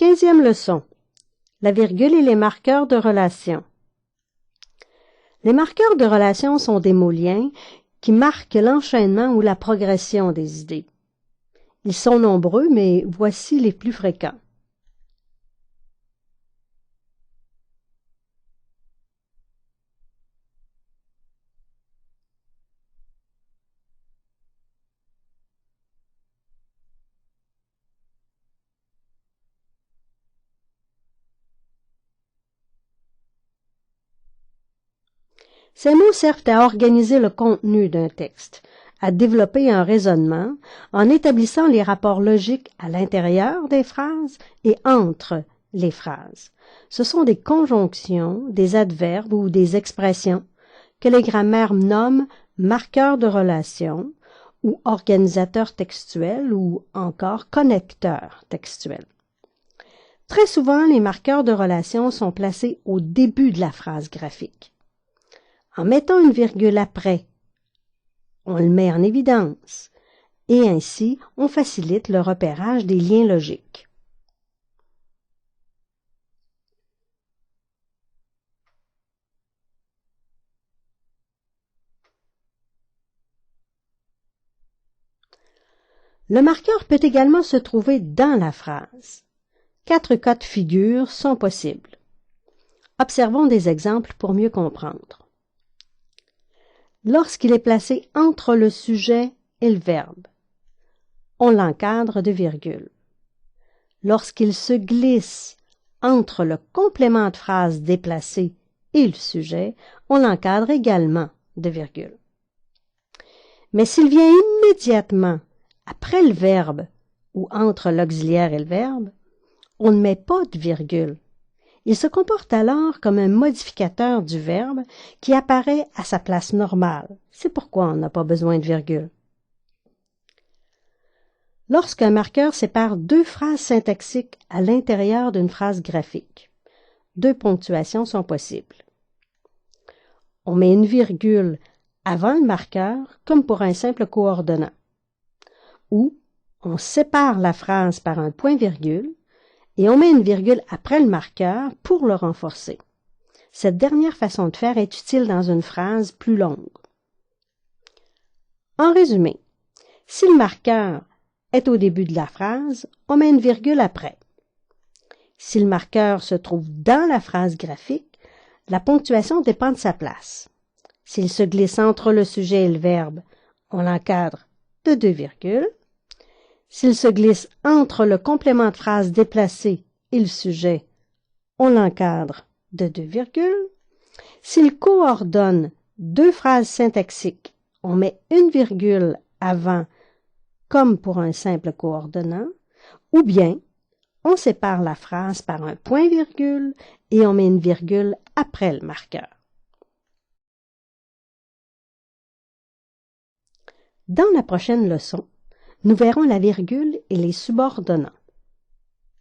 15e leçon. La virgule et les marqueurs de relation. Les marqueurs de relation sont des mots-liens qui marquent l'enchaînement ou la progression des idées. Ils sont nombreux, mais voici les plus fréquents. Ces mots servent à organiser le contenu d'un texte, à développer un raisonnement en établissant les rapports logiques à l'intérieur des phrases et entre les phrases. Ce sont des conjonctions, des adverbes ou des expressions que les grammaires nomment marqueurs de relation ou organisateurs textuels ou encore connecteurs textuels. Très souvent, les marqueurs de relation sont placés au début de la phrase graphique. En mettant une virgule après, on le met en évidence et ainsi on facilite le repérage des liens logiques. Le marqueur peut également se trouver dans la phrase. 4 cas de figure sont possibles. Observons des exemples pour mieux comprendre. Lorsqu'il est placé entre le sujet et le verbe, on l'encadre de virgule. Lorsqu'il se glisse entre le complément de phrase déplacé et le sujet, on l'encadre également de virgule. Mais s'il vient immédiatement après le verbe ou entre l'auxiliaire et le verbe, on ne met pas de virgule. Il se comporte alors comme un modificateur du verbe qui apparaît à sa place normale. C'est pourquoi on n'a pas besoin de virgule. Lorsqu'un marqueur sépare deux phrases syntaxiques à l'intérieur d'une phrase graphique, 2 ponctuations sont possibles. On met une virgule avant le marqueur comme pour un simple coordonnant. Ou on sépare la phrase par un point-virgule et on met une virgule après le marqueur pour le renforcer. Cette dernière façon de faire est utile dans une phrase plus longue. En résumé, si le marqueur est au début de la phrase, on met une virgule après. Si le marqueur se trouve dans la phrase graphique, la ponctuation dépend de sa place. S'il se glisse entre le sujet et le verbe, on l'encadre de 2 virgules. S'il se glisse entre le complément de phrase déplacé et le sujet, on l'encadre de 2 virgules. S'il coordonne 2 phrases syntaxiques, on met une virgule avant, comme pour un simple coordonnant, ou bien on sépare la phrase par un point-virgule et on met une virgule après le marqueur. Dans la prochaine leçon, nous verrons la virgule et les subordonnants.